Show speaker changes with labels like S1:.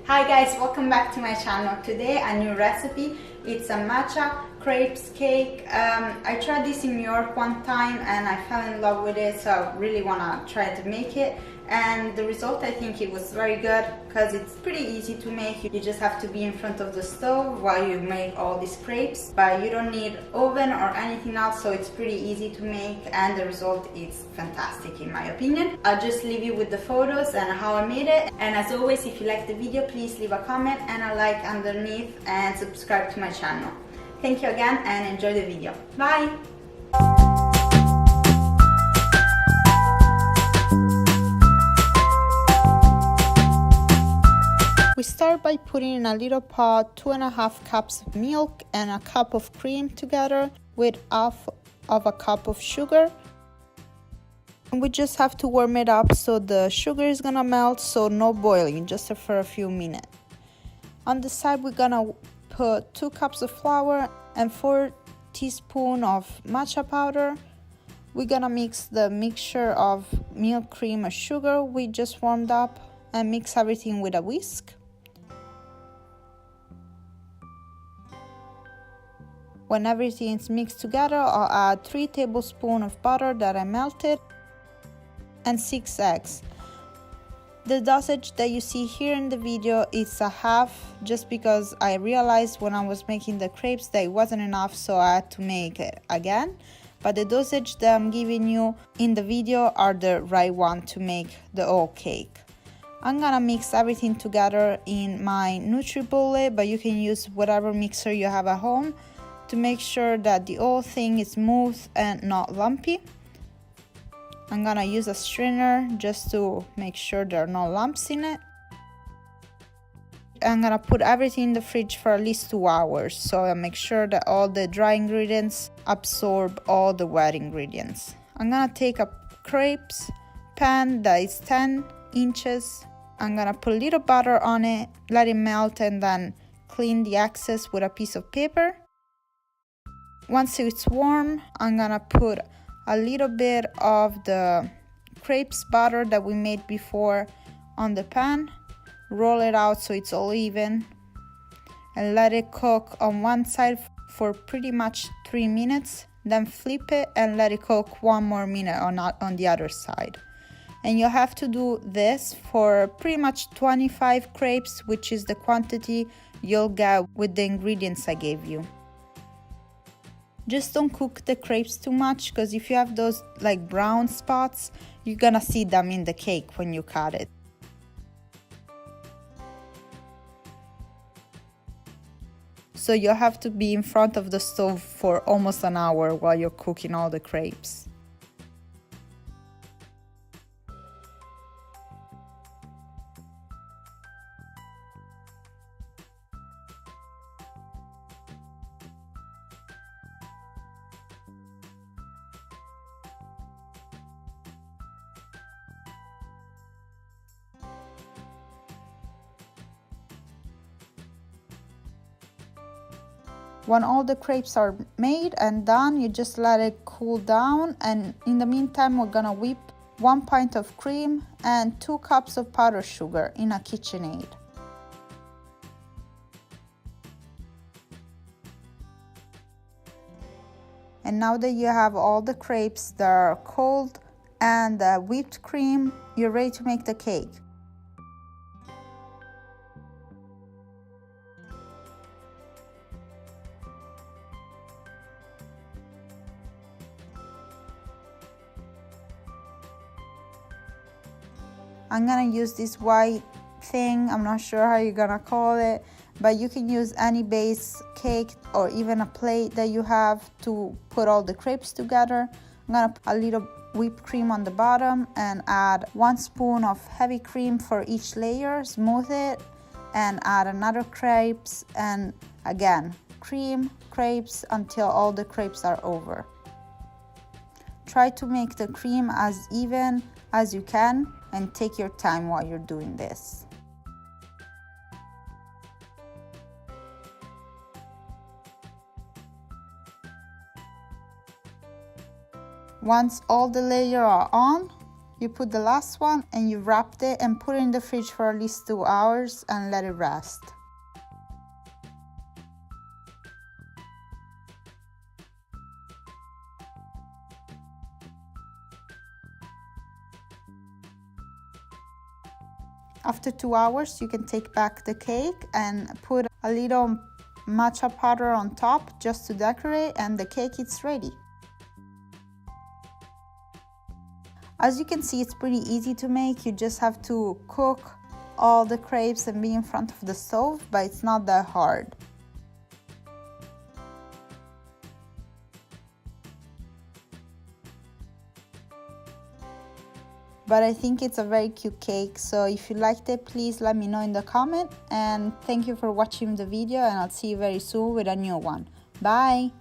S1: Hi guys, welcome back to my channel. Today a new recipe. It's a matcha crepes cake. I tried this in New York one time and I fell in love with it, so I really want to try to make it. And the result, I think it was very good because it's pretty easy to make. You just have to be in front of the stove while you make all these crepes, but you don't need oven or anything else, so it's pretty easy to make and the result is fantastic in my opinion. I'll just leave you with the photos and how I made it. And as always, if you like the video, please leave a comment and a like underneath and subscribe to my channel. Thank you again and enjoy the video. Bye! We start by putting in a little pot 2.5 cups of milk and a cup of cream together with half of a cup of sugar. And we just have to warm it up so the sugar is gonna melt, so no boiling, just for a few minutes. On the side we're gonna put 2 cups of flour and 4 teaspoons of matcha powder. We're gonna mix the mixture of milk, cream and sugar we just warmed up and mix everything with a whisk. When everything is mixed together, I'll add 3 tablespoons of butter that I melted and 6 eggs. The dosage that you see here in the video is a half, just because I realized when I was making the crepes that it wasn't enough, so I had to make it again. But the dosage that I'm giving you in the video are the right one to make the whole cake. I'm gonna mix everything together in my NutriBullet, but you can use whatever mixer you have at home to make sure that the whole thing is smooth and not lumpy. I'm gonna use a strainer just to make sure there are no lumps in it. I'm gonna put everything in the fridge for at least 2 hours, so I make sure that all the dry ingredients absorb all the wet ingredients. I'm gonna take a crepes pan that is 10 inches. I'm gonna put a little butter on it, let it melt, and then clean the excess with a piece of paper. Once it's warm, I'm gonna put a little bit of the crepes batter that we made before on the pan, roll it out so it's all even, and let it cook on one side for pretty much 3 minutes. Then flip it and let it cook 1 more minute on the other side. And you have to do this for pretty much 25 crepes, which is the quantity you'll get with the ingredients I gave you. Just don't cook the crepes too much, because if you have those like brown spots, you're gonna see them in the cake when you cut it. So you have to be in front of the stove for almost an hour while you're cooking all the crepes. When all the crepes are made and done, you just let it cool down, and in the meantime we're gonna whip 1 pint of cream and 2 cups of powdered sugar in a KitchenAid. And now that you have all the crepes that are cold and the whipped cream, you're ready to make the cake. I'm gonna use this white thing, I'm not sure how you're gonna call it, but you can use any base cake or even a plate that you have to put all the crepes together. I'm gonna put a little whipped cream on the bottom and add 1 spoon of heavy cream for each layer, smooth it, and add another crepes, and again cream, crepes until all the crepes are over. Try to make the cream as even as you can and take your time while you're doing this. Once all the layers are on, You put the last one and you wrapped it and put it in the fridge for at least 2 hours and let it rest. After 2 hours, you can take back the cake and put a little matcha powder on top just to decorate, and the cake is ready. As you can see, it's pretty easy to make. You just have to cook all the crepes and be in front of the stove, but it's not that hard. But I think it's a very cute cake, so if you liked it, please let me know in the comment, and thank you for watching the video, and I'll see you very soon with a new one. Bye!